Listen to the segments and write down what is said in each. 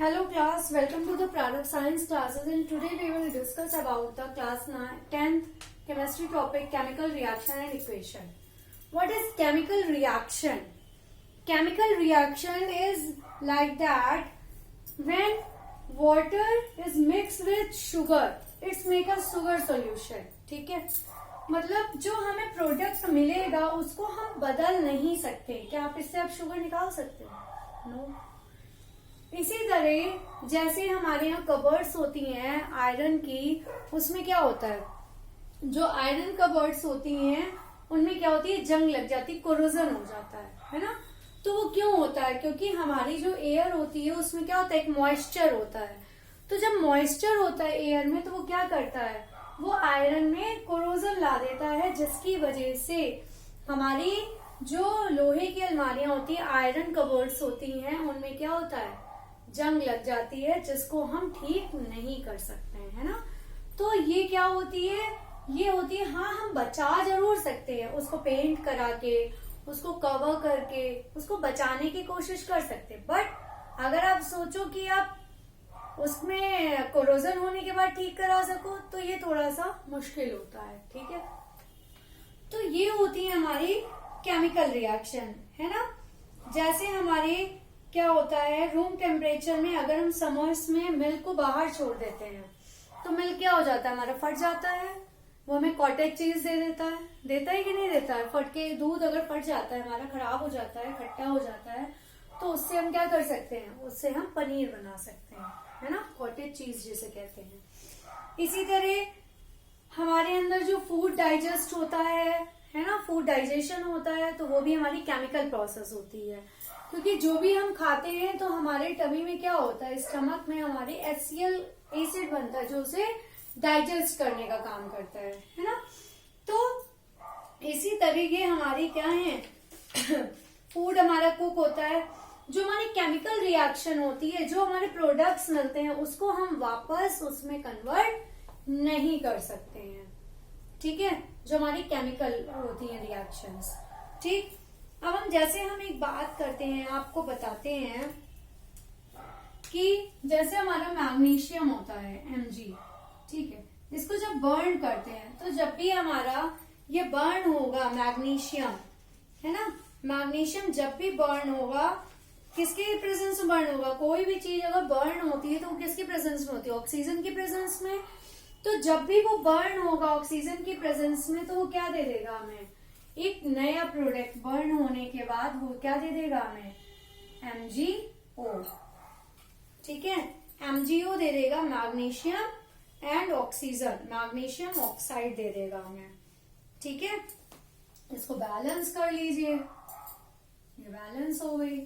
Hello class, welcome to the Product Science classes and today we will discuss about the class 10th chemistry topic chemical reaction and equation. What is chemical reaction? Chemical reaction is like that when water is mixed with sugar, it's make a sugar solution. ठीक है, मतलब जो हमें product मिलेगा उसको हम बदल नहीं सकते. क्या आप इससे अब शुगर निकाल सकते हैं? नो. इसी तरह जैसे हमारे यहाँ कबर्ड्स होती हैं आयरन की, उसमें क्या होता है, जो आयरन कबर्ड्स होती हैं उनमें क्या होती है, जंग लग जाती, कोरोजन हो जाता है ना. तो वो क्यों होता है? क्योंकि हमारी जो एयर होती है उसमें क्या होता है, एक मॉइस्चर होता है. तो जब मॉइस्चर होता है एयर में तो वो क्या करता है, वो आयरन में कोरोजन ला देता है, जिसकी वजह से हमारी जो लोहे की अलमारियां होती है, आयरन कबर्ड्स होती हैं, उनमें क्या होता है, जंग लग जाती है, जिसको हम ठीक नहीं कर सकते हैं, है ना. तो ये क्या होती है, ये होती है, हाँ हम बचा जरूर सकते हैं, उसको पेंट करा के, उसको कवर करके उसको बचाने की कोशिश कर सकते हैं. बट अगर आप सोचो कि आप उसमें कोरोजन होने के बाद ठीक करा सको तो ये थोड़ा सा मुश्किल होता है. ठीक है, तो ये होती है हमारी केमिकल रिएक्शन, है ना. जैसे हमारे क्या होता है, रूम टेम्परेचर में अगर हम समर्स में मिल्क को बाहर छोड़ देते हैं तो मिल्क क्या हो जाता है, हमारा फट जाता है. वो हमें कॉटेज चीज दे देता है कि नहीं देता है. फट के दूध अगर फट जाता है, हमारा खराब हो जाता है, खट्टा हो जाता है, तो उससे हम क्या कर सकते हैं, उससे हम पनीर बना सकते हैं, है ना, कॉटेज चीज जिसे कहते हैं. इसी तरह हमारे अंदर जो फूड डाइजेस्ट होता है ना, फूड डाइजेशन होता है, तो वो भी हमारी केमिकल प्रोसेस होती है. क्योंकि जो भी हम खाते हैं तो हमारे टमी में क्या होता है, स्टमक में हमारे HCl एसिड बनता है जो उसे डाइजेस्ट करने का काम करता है ना. तो इसी तरीके हमारी क्या है, फूड हमारा कुक होता है. जो हमारी केमिकल रिएक्शन होती है, जो हमारे प्रोडक्ट्स मिलते हैं, उसको हम वापस उसमें कन्वर्ट नहीं कर सकते हैं. ठीक है, जो हमारी केमिकल होती है रिएक्शंस. ठीक, अब हम एक बात करते हैं, आपको बताते हैं कि जैसे हमारा मैग्नीशियम होता है Mg, ठीक है, इसको जब बर्न करते हैं तो जब भी हमारा ये बर्न होगा मैग्नीशियम, है ना, मैग्नीशियम जब भी बर्न होगा, किसके प्रेजेंस में बर्न होगा, कोई भी चीज अगर बर्न होती है तो वो किसकी प्रेजेंस में होती है, ऑक्सीजन की प्रेजेंस में. तो जब भी वो बर्न होगा ऑक्सीजन की प्रेजेंस में तो वो क्या दे देगा हमें, एक नया प्रोडक्ट बर्न होने के बाद वो क्या दे देगा हमें, MgO. ठीक है, MgO दे देगा, magnesium and oxygen, magnesium oxide दे देगा हमें. ठीक है, इसको बैलेंस कर लीजिए, ये बैलेंस हो गई.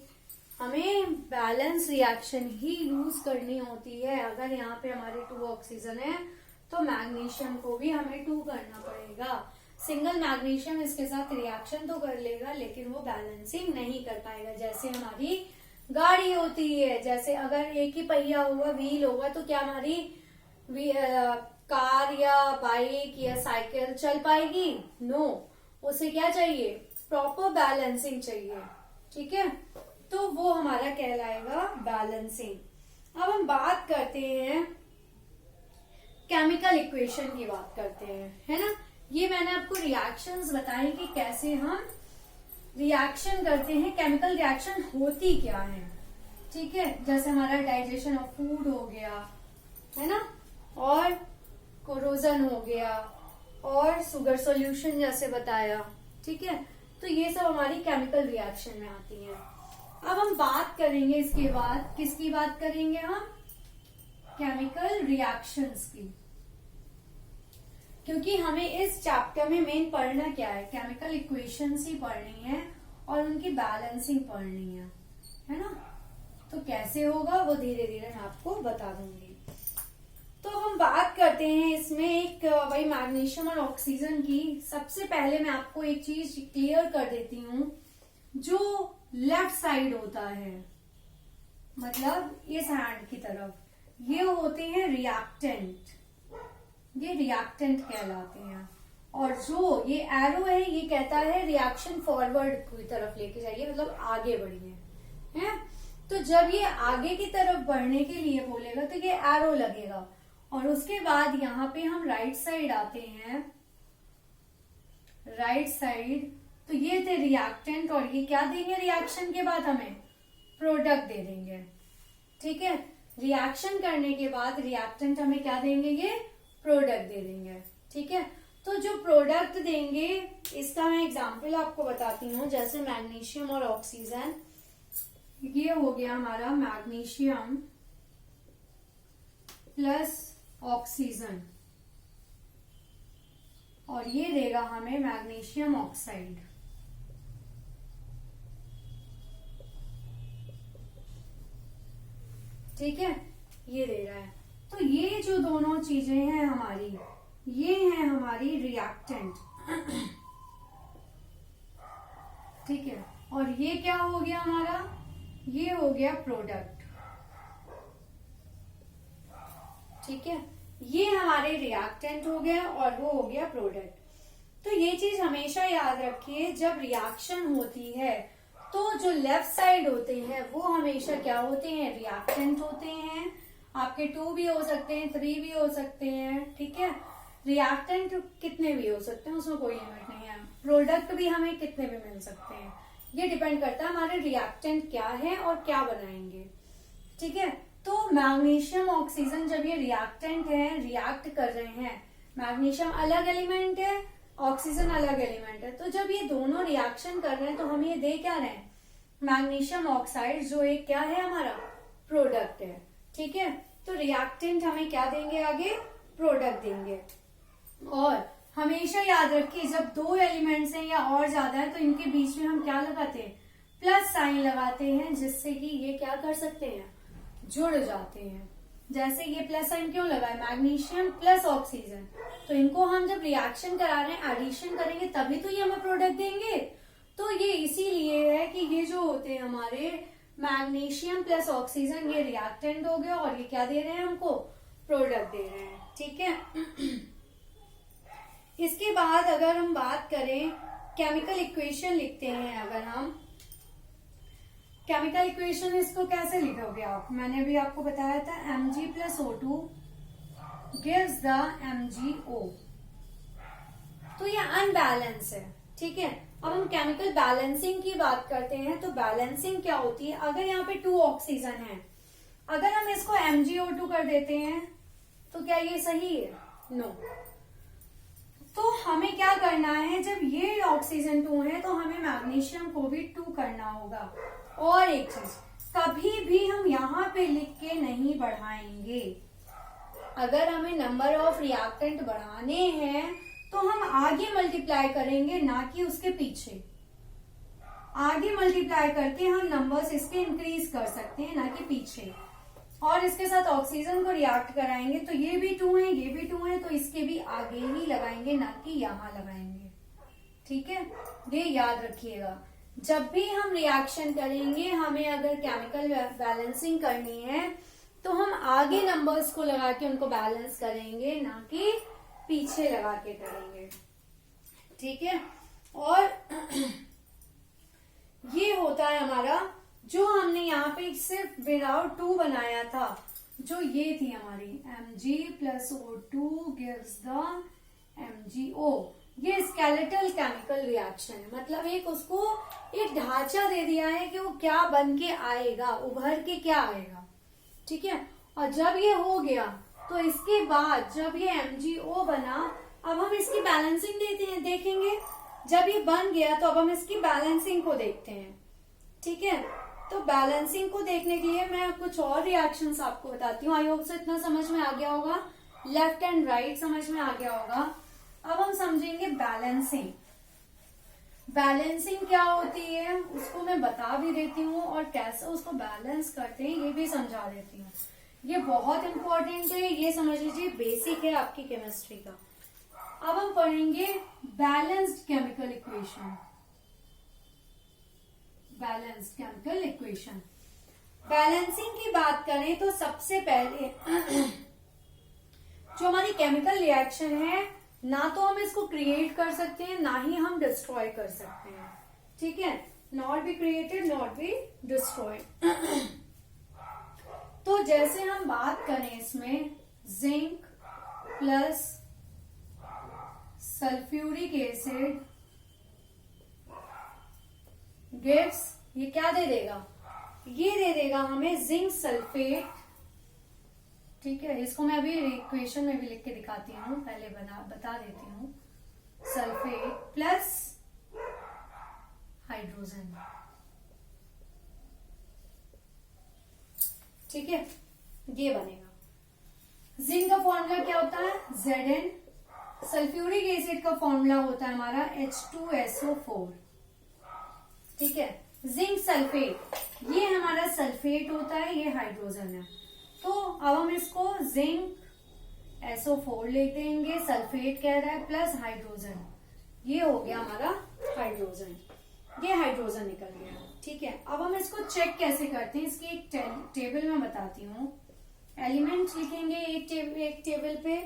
हमें बैलेंस रिएक्शन ही यूज करनी होती है. अगर यहाँ पे हमारे 2 ऑक्सीजन है तो मैग्नीशियम को भी हमें 2 करना पड़ेगा. सिंगल मैग्नीशियम इसके साथ रिएक्शन तो कर लेगा लेकिन वो बैलेंसिंग नहीं कर पाएगा. जैसे हमारी गाड़ी होती है, जैसे अगर एक ही पहिया होगा, व्हील होगा, तो क्या हमारी कार या बाइक या साइकिल चल पाएगी? नो. उसे क्या चाहिए, प्रॉपर बैलेंसिंग चाहिए. ठीक है, तो वो हमारा कहलाएगा बैलेंसिंग. अब हम बात करते हैं केमिकल इक्वेशन की बात करते हैं, है ना. ये मैंने आपको रिएक्शंस बताए कि कैसे हम रिएक्शन करते हैं, केमिकल रिएक्शन होती क्या है. ठीक है, जैसे हमारा डाइजेशन ऑफ फूड हो गया, है ना, और कोरोजन हो गया, और शुगर सॉल्यूशन जैसे बताया. ठीक है, तो ये सब हमारी केमिकल रिएक्शन में आती है. अब हम बात करेंगे इसके बाद, किसकी बात करेंगे हम, केमिकल रिएक्शंस की. क्योंकि हमें इस चैप्टर में मेन पढ़ना क्या है, केमिकल इक्वेशंस ही पढ़नी है और उनकी बैलेंसिंग पढ़नी है ना. तो कैसे होगा वो धीरे धीरे मैं आपको बता दूंगी. तो हम बात करते हैं इसमें एक वही मैग्नीशियम और ऑक्सीजन की. सबसे पहले मैं आपको एक चीज क्लियर कर देती हूँ, जो लेफ्ट साइड होता है, मतलब इस हैंड की तरफ, ये होते हैं रिएक्टेंट, ये रिएक्टेंट कहलाते हैं. और जो ये एरो है ये कहता है रिएक्शन फॉरवर्ड की तरफ लेके जाइए, मतलब आगे बढ़िए, है. तो जब ये आगे की तरफ बढ़ने के लिए बोलेगा तो ये एरो लगेगा, और उसके बाद यहाँ पे हम राइट साइड आते हैं, राइट साइड, तो ये थे रिएक्टेंट, और ये क्या देंगे रिएक्शन के बाद हमें प्रोडक्ट दे देंगे। ठीक है, रिएक्शन करने के बाद रिएक्टेंट हमें क्या देंगे, ये प्रोडक्ट दे देंगे। ठीक है, तो जो प्रोडक्ट देंगे इसका मैं एग्जांपल आपको बताती हूँ, जैसे मैग्नीशियम और ऑक्सीजन, ये हो गया हमारा मैग्नीशियम प्लस ऑक्सीजन, और ये देगा हमें मैग्नीशियम ऑक्साइड। ठीक है, ये दे रहा है। तो ये जो दोनों चीजें हैं हमारी, ये है हमारी रिएक्टेंट। ठीक है, और ये क्या हो गया हमारा, ये हो गया प्रोडक्ट। ठीक है, ये हमारे रिएक्टेंट हो गया और वो हो गया प्रोडक्ट। तो ये चीज हमेशा याद रखिए, जब रिएक्शन होती है तो जो लेफ्ट साइड होते हैं वो हमेशा क्या होते हैं, रिएक्टेंट होते हैं। आपके 2 भी हो सकते हैं, 3 भी हो सकते हैं। ठीक है, रिएक्टेंट कितने भी हो सकते हैं, उसमें कोई लिमिट नहीं है। प्रोडक्ट भी हमें कितने भी मिल सकते हैं, ये डिपेंड करता है हमारे रिएक्टेंट क्या है और क्या बनाएंगे। ठीक है, तो मैग्नीशियम ऑक्सीजन जब ये रिएक्टेंट है, रिएक्ट कर रहे हैं, मैग्नीशियम अलग एलिमेंट है, ऑक्सीजन अलग एलिमेंट है, तो जब ये दोनों रिएक्शन कर रहे हैं तो हम ये दे क्या रहे हैं, मैग्नीशियम ऑक्साइड, जो एक क्या है हमारा प्रोडक्ट है। ठीक है, तो रिएक्टेंट हमें क्या देंगे, आगे प्रोडक्ट देंगे। और हमेशा याद रखिए, जब 2 एलिमेंट्स हैं या और ज्यादा है तो इनके बीच में हम क्या लगाते हैं, प्लस साइन लगाते हैं, जिससे कि ये क्या कर सकते हैं, जुड़ जाते हैं। जैसे ये प्लस साइन क्यों लगा है, मैग्नीशियम प्लस ऑक्सीजन, तो इनको हम जब रिएक्शन करा रहे हैं, एडिशन करेंगे तभी तो ये हमें प्रोडक्ट देंगे। तो ये इसीलिए है कि ये जो होते हैं हमारे मैग्नीशियम प्लस ऑक्सीजन, ये रिएक्टेंट हो गया और ये क्या दे रहे हैं हमको, प्रोडक्ट दे रहे हैं। ठीक है, इसके बाद अगर हम बात करें केमिकल इक्वेशन लिखते हैं, अगर हम केमिकल इक्वेशन इसको कैसे लिखोगे आप, मैंने अभी आपको बताया था Mg plus O2 gives the MgO। तो ये अनबैलेंस है। ठीक है, अब हम केमिकल बैलेंसिंग की बात करते हैं, तो बैलेंसिंग क्या होती है, अगर यहाँ पे 2 ऑक्सीजन है, अगर हम इसको MgO2 कर देते हैं तो क्या ये सही है, नो। तो हमें क्या करना है, जब ये ऑक्सीजन 2 है तो हमें मैग्नीशियम को भी 2 करना होगा। और एक चीज, कभी भी हम यहाँ पे लिख के नहीं बढ़ाएंगे। अगर हमें नंबर ऑफ रिएक्टेंट बढ़ाने हैं तो हम आगे मल्टीप्लाई करेंगे, ना कि उसके पीछे। आगे मल्टीप्लाई करके हम नंबर्स इसके इंक्रीज कर सकते हैं, ना कि पीछे। और इसके साथ ऑक्सीजन को रिएक्ट कराएंगे तो ये भी 2 है, ये भी 2 है, तो इसके भी आगे ही लगाएंगे, ना कि यहाँ लगाएंगे। ठीक है, ये याद रखिएगा। जब भी हम रिएक्शन करेंगे, हमें अगर केमिकल बैलेंसिंग करनी है तो हम आगे नंबर्स को लगा के उनको बैलेंस करेंगे, ना कि पीछे लगा के करेंगे। ठीक है, और ये होता है हमारा, जो हमने यहाँ पे सिर्फ विदाउट 2 बनाया था, जो ये थी हमारी Mg plus O2 gives the MgO। ये स्केलेटल केमिकल रिएक्शन है, मतलब एक उसको एक ढांचा दे दिया है कि वो क्या बन के आएगा, उभर के क्या आएगा। ठीक है, और जब ये हो गया तो इसके बाद जब ये MgO बना, अब हम इसकी बैलेंसिंग देखेंगे। जब ये बन गया तो अब हम इसकी बैलेंसिंग को देखते हैं। ठीक है, तो बैलेंसिंग को देखने के लिए मैं कुछ और रिएक्शंस आपको बताती हूँ। आई होप से इतना समझ में आ गया होगा, लेफ्ट एंड राइट समझ में आ गया होगा। अब हम समझेंगे बैलेंसिंग। बैलेंसिंग क्या होती है उसको मैं बता भी देती हूँ, और कैसे उसको बैलेंस करते हैं ये भी समझा देती हूँ। ये बहुत इंपॉर्टेंट है, ये समझ लीजिए बेसिक है आपकी केमिस्ट्री का। अब हम पढ़ेंगे balanced chemical equation. Balanced chemical equation, balancing की बात करें तो सबसे पहले जो हमारी केमिकल रिएक्शन है, ना तो हम इसको क्रिएट कर सकते हैं, ना ही हम डिस्ट्रॉय कर सकते हैं। ठीक है, not be created, not be destroyed. तो जैसे हम बात करें इसमें zinc plus sulphuric acid gives, ये क्या दे देगा, ये दे देगा हमें जिंक सल्फेट। ठीक है, इसको मैं अभी इक्वेशन में भी लिख के दिखाती हूँ, पहले बता देती हूँ। सल्फेट प्लस हाइड्रोजन, ठीक है, ये बनेगा। जिंक का फॉर्मूला क्या होता है, Zn। सल्फ्यूरिक एसिड का फॉर्मूला होता है हमारा H2SO4। ठीक है, जिंक सल्फेट, ये हमारा सल्फेट होता है, ये हाइड्रोजन है। तो अब हम इसको जिंक SO4 लेते हैं, सल्फेट कह रहा है प्लस हाइड्रोजन, ये हो गया हमारा हाइड्रोजन, ये हाइड्रोजन निकल गया। ठीक है, अब हम इसको चेक कैसे करते हैं, इसकी एक टेबल में बताती हूँ। एलिमेंट लिखेंगे एक टेबल पे,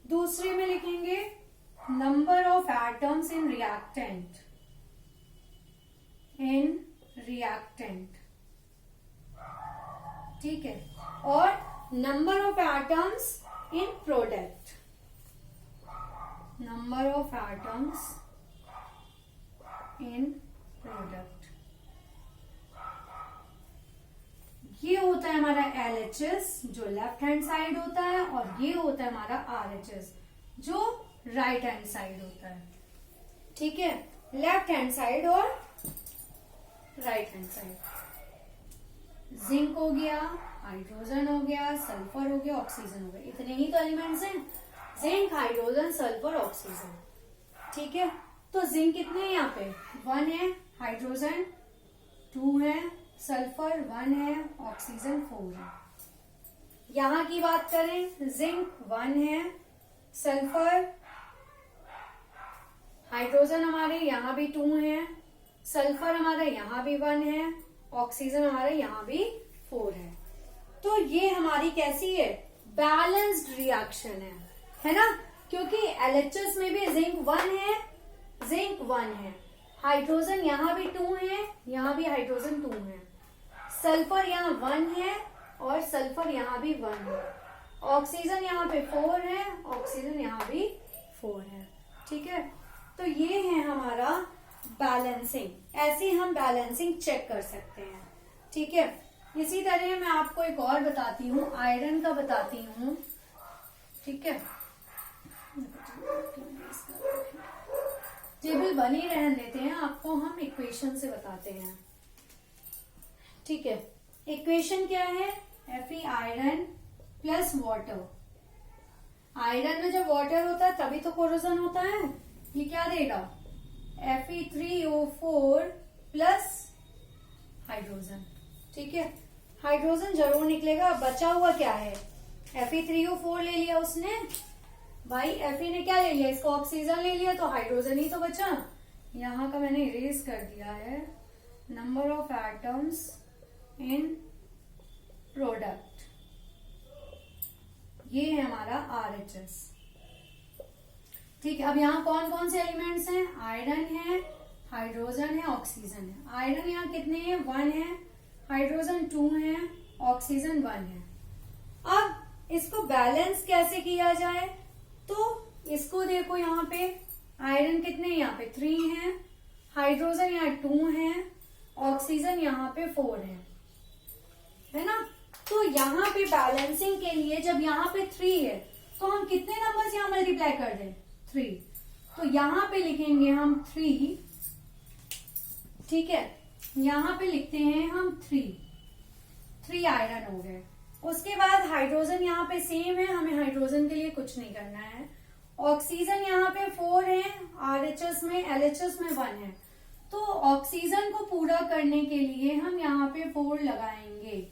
दूसरे में लिखेंगे number of atoms in reactant, ठीक है, और number of atoms in product, number of atoms in product. ये होता है हमारा LHS जो लेफ्ट हैंड साइड होता है, और ये होता है हमारा RHS जो राइट हैंड साइड होता है। ठीक है, लेफ्ट हैंड साइड और राइट हैंड साइड। जिंक हो गया, हाइड्रोजन हो गया, सल्फर हो गया, ऑक्सीजन हो गया, इतने ही तो एलिमेंट्स हैं, जिंक हाइड्रोजन सल्फर ऑक्सीजन। ठीक है, तो जिंक कितने हैं यहाँ पे, 1 है, हाइड्रोजन 2 है, सल्फर 1 है, ऑक्सीजन 4 है। यहां की बात करें, जिंक 1 है, सल्फर हाइड्रोजन हमारे यहाँ भी 2 है, सल्फर हमारे यहाँ भी 1 है, ऑक्सीजन हमारे यहाँ भी 4 है। तो ये हमारी कैसी है, बैलेंस्ड रिएक्शन है ना, क्योंकि LHS में भी जिंक 1 है, जिंक 1 है, हाइड्रोजन यहाँ भी 2 है, यहाँ भी हाइड्रोजन 2 है, सल्फर यहाँ 1 है और सल्फर यहाँ भी 1 है, ऑक्सीजन यहाँ पे 4 है, ऑक्सीजन यहाँ भी 4 है। ठीक है, तो ये है हमारा बैलेंसिंग, ऐसे हम बैलेंसिंग चेक कर सकते हैं। ठीक है, इसी तरह मैं आपको एक और बताती हूँ, आयरन का बताती हूँ। ठीक है, टेबल बनी रहने देते हैं, आपको हम इक्वेशन से बताते हैं। ठीक है, इक्वेशन क्या है, Fe iron plus water. Iron में जब वाटर होता है तभी तो कोरोजन होता है, ये क्या देगा, Fe3O4 प्लस हाइड्रोजन। ठीक है, हाइड्रोजन जरूर निकलेगा, बचा हुआ क्या है, Fe3O4 ले लिया उसने, भाई Fe ने क्या ले लिया, इसको ऑक्सीजन ले लिया, तो हाइड्रोजन ही तो बचा। यहाँ का मैंने इरेज कर दिया है, number of atoms in product, ये है हमारा RHS। ठीक है, अब यहाँ कौन कौन से एलिमेंट्स हैं, आयरन है, हाइड्रोजन है, ऑक्सीजन है। आयरन यहाँ कितने हैं, 1 है, हाइड्रोजन 2 है, ऑक्सीजन 1 है। अब इसको बैलेंस कैसे किया जाए, तो इसको देखो, यहाँ पे आयरन कितने, यहाँ पे 3 है, हाइड्रोजन यहाँ 2 है, ऑक्सीजन यहाँ पे 4 है ना। तो यहाँ पे बैलेंसिंग के लिए जब यहाँ पे 3 है तो हम कितने नंबर्स यहाँ मल्टीप्लाई कर दें, 3, तो यहाँ पे लिखेंगे हम 3। ठीक है, यहाँ पे लिखते हैं हम 3 आयरन हो गए। उसके बाद हाइड्रोजन यहाँ पे सेम है, हमें हाइड्रोजन के लिए कुछ नहीं करना है। ऑक्सीजन यहाँ पे 4 है, RHS में, LHS में 1 है, तो ऑक्सीजन को पूरा करने के लिए हम यहाँ पे 4 लगाएंगे,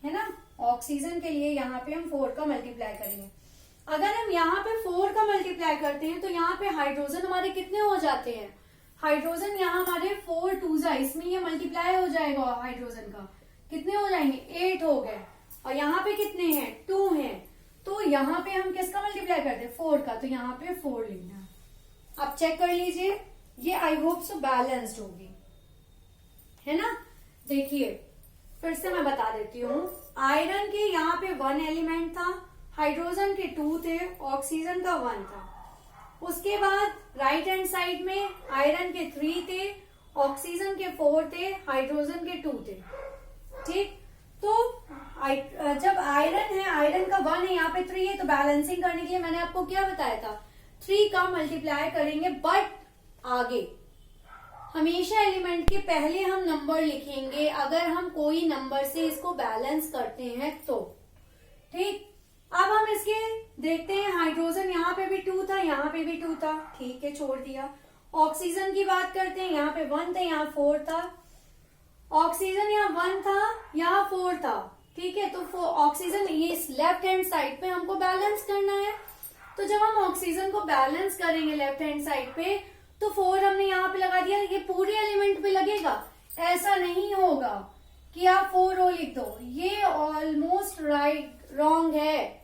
है ना। ऑक्सीजन के लिए यहाँ पे हम 4 का मल्टीप्लाई करेंगे। अगर हम यहाँ पे 4 का मल्टीप्लाई करते हैं तो यहाँ पे हाइड्रोजन हमारे कितने हो जाते हैं, हाइड्रोजन यहाँ हमारे 4 2 जा, इसमें ये मल्टीप्लाई हो जाएगा, हाइड्रोजन का कितने हो जाएंगे, 8 हो गए, और यहाँ पे कितने हैं, 2 हैं, तो यहाँ पे हम किसका मल्टीप्लाई करते हैं, 4 का, तो यहाँ पे 4 लिखना। अब चेक कर लीजिए, ये आई होप सो बैलेंस्ड होगी। है ना। देखिए फिर से मैं बता देती हूँ, आयरन के यहाँ पे 1 एलिमेंट था, हाइड्रोजन के 2 थे, ऑक्सीजन का 1 था। उसके बाद राइट हैंड साइड में आयरन के 3 थे, ऑक्सीजन के 4 थे, हाइड्रोजन के 2 थे। ठीक, तो जब आयरन है, आयरन का 1 है, यहाँ पे 3 है, तो बैलेंसिंग करने के लिए मैंने आपको क्या बताया था, 3 का मल्टीप्लाई करेंगे, बट आगे हमेशा एलिमेंट के पहले हम नंबर लिखेंगे अगर हम कोई नंबर से इसको बैलेंस करते हैं तो। ठीक, अब हम इसके देखते हैं, हाइड्रोजन यहाँ पे भी 2 था, यहाँ पे भी 2 था, ठीक है, छोड़ दिया। ऑक्सीजन की बात करते हैं, यहाँ पे 1 था, यहाँ 4 था। ऑक्सीजन यहाँ 1 था, यहाँ 4 था, ठीक है। तो ऑक्सीजन ये लेफ्ट हैंड साइड पे हमको बैलेंस करना है। तो जब हम ऑक्सीजन को बैलेंस करेंगे लेफ्ट हैंड साइड पे, तो 4 हमने यहाँ पे लगा दिया, ये पूरे एलिमेंट पे लगेगा, ऐसा नहीं होगा कि आप 4 रो लिख दो, ये ऑलमोस्ट रॉन्ग है,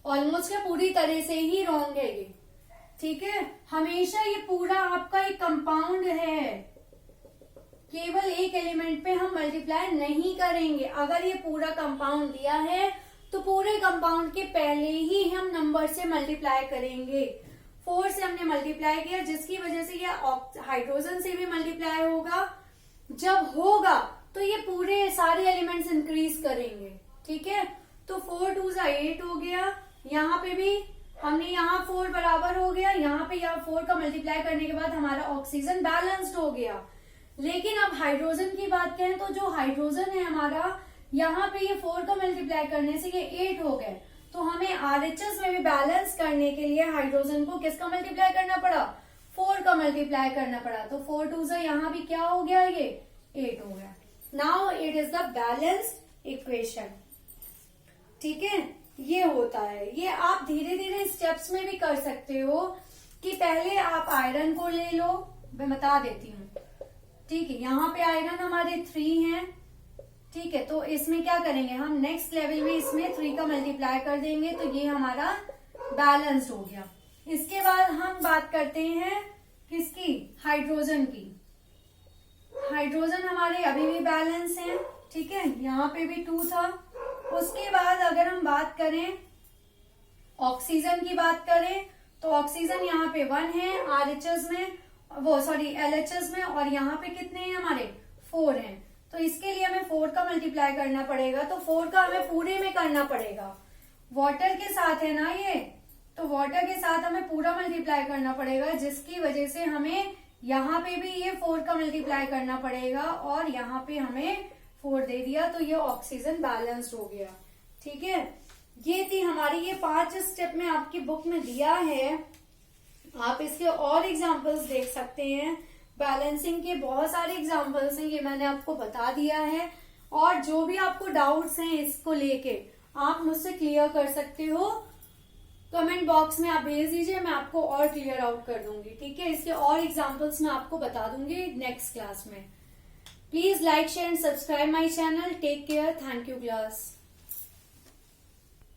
ऑलमोस्ट क्या पूरी तरह से ही रॉन्ग है ये, ठीक है। हमेशा ये पूरा आपका एक कंपाउंड है, केवल एक एलिमेंट पे हम मल्टीप्लाई नहीं करेंगे। अगर ये पूरा कंपाउंड दिया है तो पूरे कंपाउंड के पहले ही हम नंबर से मल्टीप्लाई करेंगे। 4 से हमने मल्टीप्लाई किया, जिसकी वजह से ये हाइड्रोजन से भी मल्टीप्लाई होगा। जब होगा तो ये पूरे सारे एलिमेंट्स इंक्रीज करेंगे, ठीक है। तो 4 2 8 हो गया, यहाँ पे भी हमने यहाँ 4 बराबर हो गया, यहाँ पे यहाँ 4 का मल्टीप्लाई करने के बाद हमारा ऑक्सीजन बैलेंस्ड हो गया। लेकिन अब हाइड्रोजन की बात करें तो जो हाइड्रोजन है हमारा, यहाँ पे ये 4 का मल्टीप्लाई करने से ये 8 हो गए। तो हमें आरएचएस में भी बैलेंस करने के लिए हाइड्रोजन को किसका मल्टीप्लाई करना पड़ा, 4 का मल्टीप्लाई करना पड़ा। तो 4 2 से यहाँ भी क्या हो गया, ये 8 हो गया। Now it is the balanced equation, ठीक है। ये होता है, ये आप धीरे धीरे स्टेप्स में भी कर सकते हो कि पहले आप आयरन को ले लो, मैं बता देती हूँ, ठीक है। यहाँ पे आयरन हमारे 3 हैं, ठीक है। तो इसमें क्या करेंगे हम, नेक्स्ट लेवल में इसमें 3 का मल्टीप्लाई कर देंगे, तो ये हमारा बैलेंस्ड हो गया। इसके बाद हम बात करते हैं किसकी, हाइड्रोजन की। हाइड्रोजन हमारे अभी भी बैलेंस है, ठीक है, यहाँ पे भी 2 था। उसके बाद अगर हम बात करें ऑक्सीजन की बात करें, तो ऑक्सीजन यहाँ पे 1 है आरएचएस में, एलएचएस में, और यहाँ पे कितने हैं हमारे 4 हैं। तो इसके लिए हमें 4 का मल्टीप्लाई करना पड़ेगा, तो 4 का हमें पूरे में करना पड़ेगा। वाटर के साथ है ना ये, तो वाटर के साथ हमें पूरा मल्टीप्लाई करना पड़ेगा, जिसकी वजह से हमें यहाँ पे भी ये 4 का मल्टीप्लाई करना पड़ेगा, और यहाँ पे हमें 4 दे दिया, तो ये ऑक्सीजन बैलेंस्ड हो गया, ठीक है। ये थी हमारी, ये 5 स्टेप में आपकी बुक में दिया है, आप इसके और एग्जाम्पल्स देख सकते हैं। बैलेंसिंग के बहुत सारे एग्जाम्पल्स हैं, ये मैंने आपको बता दिया है। और जो भी आपको डाउट्स हैं इसको लेके आप मुझसे क्लियर कर सकते हो, कमेंट बॉक्स में आप भेज दीजिए, मैं आपको और क्लियर आउट कर दूंगी, ठीक है। इसके और एग्जाम्पल्स मैं आपको बता दूंगी नेक्स्ट क्लास में। Please like share and subscribe my channel. Take care, thank you class.